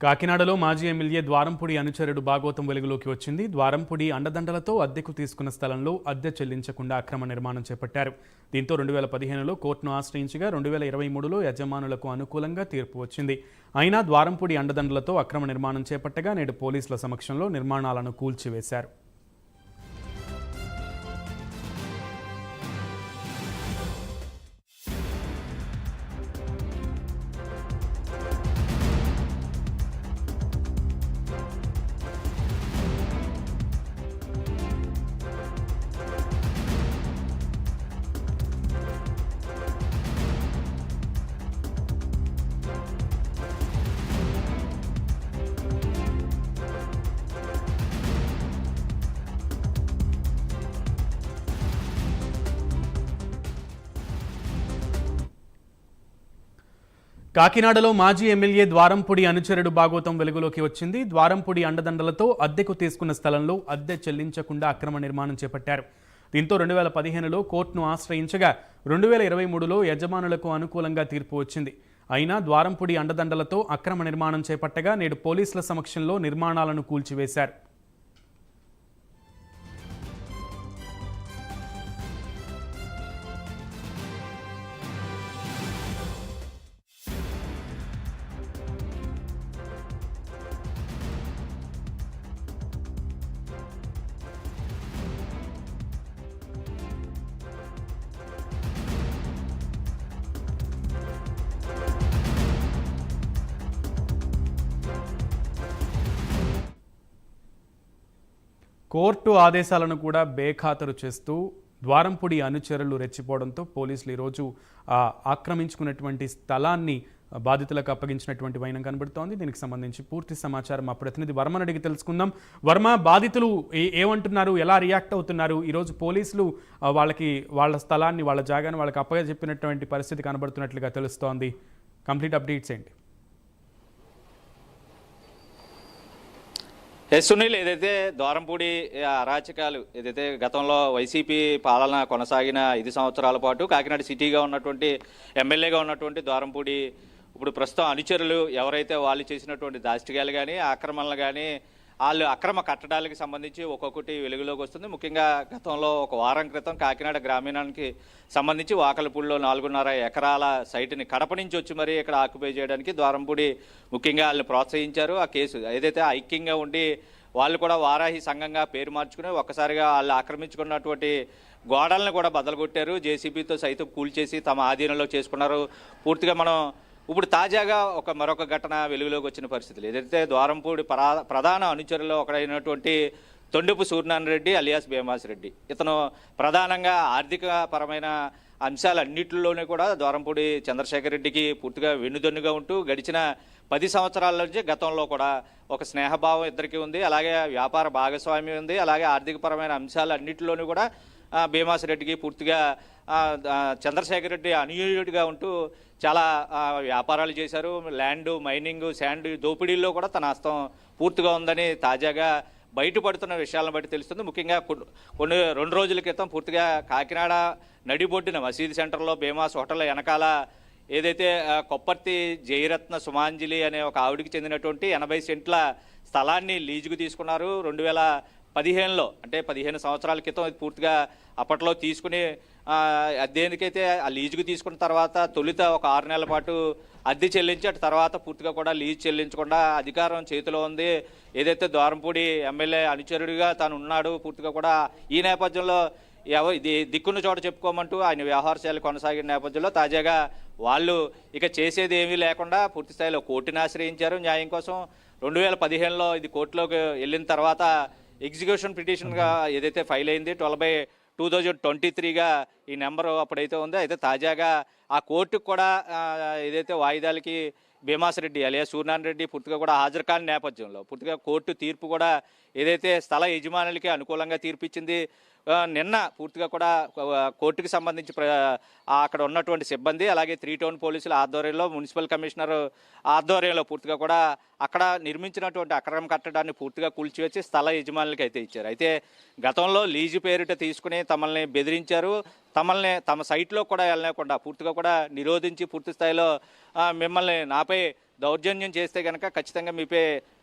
కాకినాడలో మాజీ ఎమ్మెల్యే ద్వారంపూడి అనుచరుడు భాగవతం వెలుగులోకి వచ్చింది. ద్వారంపూడి అండదండలతో అద్దెకు తీసుకున్న స్థలంలో అద్దె చెల్లించకుండా అక్రమ నిర్మాణం చేపట్టారు. దీంతో 2015లో కోర్టును ఆశ్రయించగా 2023లో యజమానులకు అనుకూలంగా తీర్పు వచ్చింది. అయినా ద్వారంపూడి అండదండలతో అక్రమ నిర్మాణం చేపట్టగా నేడు పోలీసుల సమక్షంలో నిర్మాణాలను కూల్చివేశారు. కాకినాడలో మాజీ ఎమ్మెల్యే ద్వారంపూడి అనుచరుడు భాగవతం వెలుగులోకి వచ్చింది. ద్వారంపూడి అండదండలతో అద్దెకు తీసుకున్న స్థలంలో అద్దె చెల్లించకుండా అక్రమ నిర్మాణం చేపట్టారు. దీంతో 2015లో కోర్టును ఆశ్రయించగా 2023లో యజమానులకు అనుకూలంగా తీర్పు వచ్చింది. అయినా ద్వారంపూడి అండదండలతో అక్రమ నిర్మాణం చేపట్టగా నేడు పోలీసుల సమక్షంలో నిర్మాణాలను కూల్చివేశారు. కోర్టు ఆదేశాలను కూడా బేఖాతరు చేస్తూ ద్వారంపూడి అనుచరులు రెచ్చిపోవడంతో పోలీసులు ఈరోజు ఆక్రమించుకున్నటువంటి స్థలాన్ని బాధితులకు అప్పగించినటువంటి వైనం కనబడుతోంది. దీనికి సంబంధించి పూర్తి సమాచారం మా ప్రతినిధి వర్మను అడిగి తెలుసుకుందాం. వర్మ, బాధితులు ఏమంటున్నారు, ఎలా రియాక్ట్ అవుతున్నారు? ఈరోజు పోలీసులు వాళ్ళ స్థలాన్ని, వాళ్ళ జాగాన్ని వాళ్ళకి అప్పగించినటువంటి పరిస్థితి కనబడుతున్నట్లుగా తెలుస్తోంది. కంప్లీట్ అప్డేట్స్ ఏంటి? సునీల్, ఏదైతే ద్వారంపూడి అరాచకాలు ఏదైతే గతంలో వైసీపీ పాలన కొనసాగిన 5 సంవత్సరాల పాటు కాకినాడ సిటీగా ఉన్నటువంటి ఎమ్మెల్యేగా ఉన్నటువంటి ద్వారంపూడి ఇప్పుడు ప్రస్తుతం అనుచరులు ఎవరైతే వాళ్ళు చేసినటువంటి దాష్టికాలు కానీ ఆక్రమణలు కానీ వాళ్ళు అక్రమ కట్టడాలకు సంబంధించి ఒక్కొక్కటి వెలుగులోకి వస్తుంది. ముఖ్యంగా గతంలో ఒక వారం క్రితం కాకినాడ గ్రామీణానికి సంబంధించి వాకలపూడిలో 4.5 ఎకరాల సైట్ని కడప నుంచి వచ్చి మరీ ఇక్కడ ఆక్యుపై చేయడానికి ద్వారంపూడి ముఖ్యంగా వాళ్ళని ప్రోత్సహించారు. ఆ కేసు ఏదైతే ఐక్యంగా ఉండి వాళ్ళు కూడా వారాహి సంఘంగా పేరు మార్చుకుని ఒక్కసారిగా వాళ్ళు ఆక్రమించుకున్నటువంటి గోడలను కూడా బదలగొట్టారు. జేసీబీతో సైతం కూల్చేసి తమ ఆధీనంలో చేసుకున్నారు. పూర్తిగా మనం ఇప్పుడు తాజాగా మరొక ఘటన వెలుగులోకి వచ్చిన పరిస్థితులు ఏదైతే ద్వారంపూడి ప్రధాన అనుచరుల్లో ఒకడైనటువంటి తొండపు సూర్యనారాయణ రెడ్డి అలియాస్ భీమాసిరెడ్డి, ఇతను ప్రధానంగా ఆర్థిక పరమైన అంశాలన్నింటిలోనే కూడా ద్వారంపూడి చంద్రశేఖర్ రెడ్డికి పూర్తిగా వెన్నుదన్నుగా ఉంటూ గడిచిన 10 సంవత్సరాల నుంచి గతంలో కూడా ఒక స్నేహభావం ఇద్దరికి ఉంది. అలాగే వ్యాపార భాగస్వామ్యం ఉంది. అలాగే ఆర్థికపరమైన అంశాలన్నింటిలోనూ కూడా భీమాసిరెడ్డికి పూర్తిగా చంద్రశేఖర్ రెడ్డి అనుయూయుడిగా ఉంటూ చాలా వ్యాపారాలు చేశారు. ల్యాండ్, మైనింగ్, శాండ్ దోపిడీల్లో కూడా తన హస్తం పూర్తిగా ఉందని తాజాగా బయటపడుతున్న విషయాలను బట్టి తెలుస్తుంది. ముఖ్యంగా 2 రోజుల క్రితం పూర్తిగా కాకినాడ నడిబొడ్డిన మసీదు సెంటర్లో భీమాస్ హోటల్ వెనకాల ఏదైతే కొప్పర్తి జయరత్న సుమాంజలి అనే ఒక ఆవిడికి చెందినటువంటి 80 సెంట్ల స్థలాన్ని లీజుకు తీసుకున్నారు. 2015లో అంటే 15 సంవత్సరాల క్రితం పూర్తిగా అప్పట్లో తీసుకుని అద్దెకైతే ఆ లీజుకు తీసుకున్న తర్వాత తొలుత ఒక 6 నెలల పాటు అద్దె చెల్లించి అటు తర్వాత పూర్తిగా కూడా లీజు చెల్లించకుండా అధికారం చేతిలో ఉంది. ఏదైతే ద్వారంపూడి ఎమ్మెల్యే అనుచరుడిగా తాను ఉన్నాడు పూర్తిగా కూడా ఈ నేపథ్యంలో దిక్కున్న చోట చెప్పుకోమంటూ ఆయన వ్యవహారశాలు కొనసాగిన నేపథ్యంలో తాజాగా వాళ్ళు ఇక చేసేది ఏమీ లేకుండా పూర్తి స్థాయిలో కోర్టుని ఆశ్రయించారు న్యాయం కోసం. 2015లో ఇది కోర్టులోకి వెళ్ళిన తర్వాత ఎగ్జిక్యూషన్ పిటిషన్గా ఏదైతే ఫైల్ అయింది 12/2023గా ఈ నెంబరు అప్పుడైతే ఉందో అయితే తాజాగా ఆ కోర్టుకు కూడా ఏదైతే వాయిదాలకి భీమాసిరెడ్డి అలియాస్ సూర్యనారాయణ రెడ్డి పూర్తిగా కూడా హాజరు కాని నేపథ్యంలో పూర్తిగా కోర్టు తీర్పు కూడా ఏదైతే స్థల యజమానులకి అనుకూలంగా తీర్పిచ్చింది. నిన్న పూర్తిగా కూడా కోర్టుకి సంబంధించి అక్కడ ఉన్నటువంటి సిబ్బంది అలాగే 3 టౌన్ పోలీసుల ఆధ్వర్యంలో మున్సిపల్ కమిషనర్ ఆధ్వర్యంలో పూర్తిగా కూడా అక్కడ నిర్మించినటువంటి అక్రమ కట్టడాన్ని పూర్తిగా కూల్చివేసి స్థల యజమానులకి అయితే ఇచ్చారు. అయితే గతంలో లీజు పేరిట తీసుకుని తమల్ని బెదిరించారు. తమ సైట్లో కూడా వెళ్ళలేకుండా పూర్తిగా కూడా నిరోధించి పూర్తి స్థాయిలో మిమ్మల్ని నాపై దౌర్జన్యం చేస్తే కనుక ఖచ్చితంగా మీపై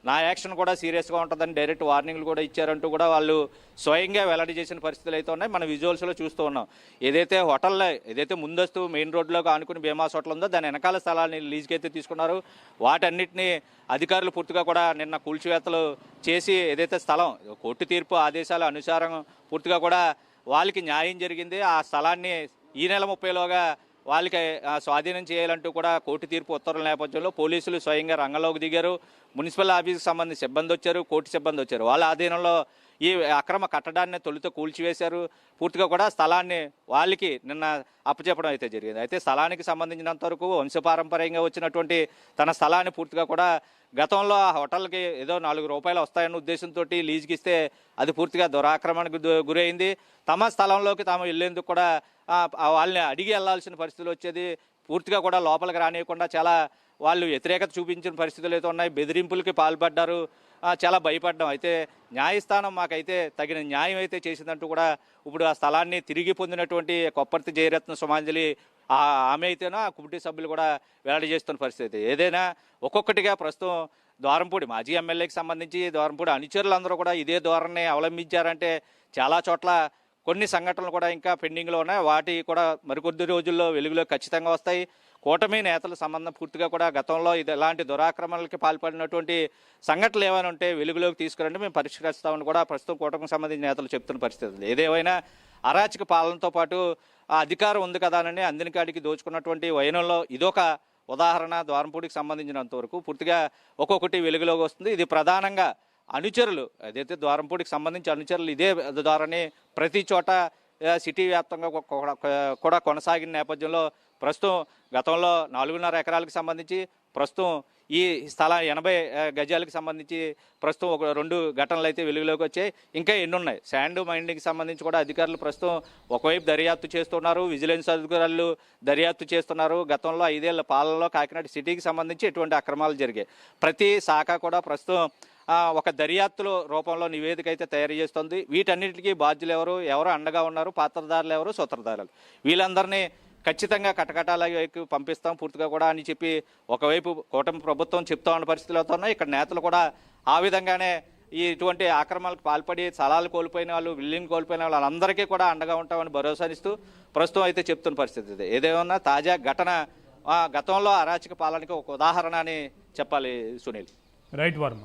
నా యాక్షన్ కూడా సీరియస్గా ఉంటుందని డైరెక్ట్ వార్నింగ్లు కూడా ఇచ్చారంటూ కూడా వాళ్ళు స్వయంగా వెల్లడి చేసిన పరిస్థితులు అయితే ఉన్నాయి. మన విజువల్స్లో చూస్తూ ఉన్నాం. ఏదైతే హోటల్లో ఏదైతే ముందస్తు మెయిన్ రోడ్లోకి ఆనుకుని భీమాస్ హోటల్ ఉందో దాని వెనకాల స్థలాన్ని లీజుకి అయితే తీసుకున్నారు. వాటన్నిటిని అధికారులు పూర్తిగా కూడా నిన్న కూల్చివేతలు చేసి ఏదైతే స్థలం కోర్టు తీర్పు ఆదేశాల అనుసారం పూర్తిగా కూడా వాళ్ళకి న్యాయం జరిగింది. ఆ స్థలాన్ని ఈ నెల 30లోగా వాళ్ళకి స్వాధీనం చేయాలంటూ కూడా కోర్టు తీర్పు ఉత్తర్వుల నేపథ్యంలో పోలీసులు స్వయంగా రంగంలోకి దిగారు. మున్సిపల్ ఆఫీస్కి సంబంధించి సిబ్బంది వచ్చారు, కోర్టు సిబ్బంది వచ్చారు. వాళ్ళ ఆధీనంలో ఈ అక్రమ కట్టడాన్ని తొలుత కూల్చివేశారు. పూర్తిగా కూడా స్థలాన్ని వాళ్ళకి నిన్న అప్పచెప్పడం అయితే జరిగింది. అయితే స్థలానికి సంబంధించినంత వరకు వంశపారంపర్యంగా వచ్చినటువంటి తన స్థలాన్ని పూర్తిగా కూడా గతంలో ఆ హోటల్కి ఏదో ₹4 వస్తాయన్న ఉద్దేశంతో లీజుకి ఇస్తే అది పూర్తిగా దురాక్రమణకు గురైంది. తమ స్థలంలోకి తాము వెళ్లేందుకు కూడా వాళ్ళని అడిగి వెళ్లాల్సిన పరిస్థితులు వచ్చేది. పూర్తిగా కూడా లోపలికి రానియకుండా చాలా వాళ్ళు వ్యతిరేకత చూపించిన పరిస్థితులు అయితే ఉన్నాయి. బెదిరింపులకి పాల్పడ్డారు. చాలా భయపడ్డాం. అయితే న్యాయస్థానం మాకైతే తగిన న్యాయం అయితే చేసిందంటూ కూడా ఇప్పుడు ఆ స్థలాన్ని తిరిగి పొందినటువంటి కొప్పర్తి జయరత్న సుమాంజలి ఆమె అయితేనో ఆ కమిటీ సభ్యులు కూడా వెల్లడి చేస్తున్న పరిస్థితి. ఏదైనా ఒక్కొక్కటిగా ప్రస్తుతం ద్వారంపూడి మాజీ ఎమ్మెల్యేకి సంబంధించి ద్వారంపూడి అనుచరులందరూ కూడా ఇదే ధోరణిని అవలంబించారంటే చాలా చోట్ల కొన్ని సంఘటనలు కూడా ఇంకా పెండింగ్లో ఉన్నాయి. వాటి కూడా మరికొద్ది రోజుల్లో వెలుగులో ఖచ్చితంగా వస్తాయి. కూటమి నేతల సంబంధం పూర్తిగా కూడా గతంలో ఇలాంటి దురాక్రమణలకి పాల్పడినటువంటి సంఘటనలు ఏమైనా ఉంటే వెలుగులోకి తీసుకురండి, మేము పరిష్కరిస్తామని కూడా ప్రస్తుతం కూటమికి సంబంధించిన నేతలు చెప్తున్న పరిస్థితి. ఏదేమైనా అరాచక పాలనతో పాటు ఆ అధికారం ఉంది కదా అని అందిన కాడికి దోచుకున్నటువంటి వైనంలో ఇదొక ఉదాహరణ. ద్వారంపూడికి సంబంధించినంత వరకు పూర్తిగా ఒక్కొక్కటి వెలుగులోకి వస్తుంది. ఇది ప్రధానంగా అనుచరులు ఏదైతే ద్వారంపూడికి సంబంధించి అనుచరులు ఇదే ద్వారానే ప్రతి చోట సిటీ వ్యాప్తంగా కూడా కొనసాగిన నేపథ్యంలో ప్రస్తుతం గతంలో 4.5 ఎకరాలకు సంబంధించి ప్రస్తుతం ఈ స్థలం 80 గజాలకు సంబంధించి ప్రస్తుతం ఒక 2 ఘటనలు అయితే వెలుగులోకి వచ్చాయి. ఇంకా ఎన్ని ఉన్నాయి? శాండ్ మైనింగ్కి సంబంధించి కూడా అధికారులు ప్రస్తుతం ఒకవైపు దర్యాప్తు చేస్తున్నారు, విజిలెన్స్ అధికారులు దర్యాప్తు చేస్తున్నారు. గతంలో 5 ఏళ్ల పాలనలో కాకినాడ సిటీకి సంబంధించి ఎటువంటి అక్రమాలు జరిగాయి. ప్రతి శాఖ కూడా ప్రస్తుతం ఒక దర్యాప్తుల రూపంలో నివేదిక అయితే తయారు చేస్తుంది. వీటన్నిటికీ బాధ్యులు ఎవరు అండగా ఉన్నారు, పాత్రధారులు ఎవరు, సూత్రధారులు, వీళ్ళందరినీ ఖచ్చితంగా కటకటాలకి పంపిస్తాం పూర్తిగా కూడా అని చెప్పి ఒకవైపు కూటమి ప్రభుత్వం చెప్తా ఉన్న పరిస్థితులు అవుతున్నాయి. ఇక్కడ నేతలు కూడా ఆ విధంగానే ఇటువంటి ఆక్రమణలకు పాల్పడి స్థలాలు కోల్పోయిన వాళ్ళు, బిల్డింగ్ కోల్పోయిన వాళ్ళందరికీ కూడా అండగా ఉంటామని భరోసానిస్తూ ప్రస్తుతం అయితే చెప్తున్న పరిస్థితి. ఏదేమన్నా తాజా ఘటన గతంలో అరాచక పాలనకి ఒక ఉదాహరణ అని చెప్పాలి సునీల్. రైట్ వర్మ.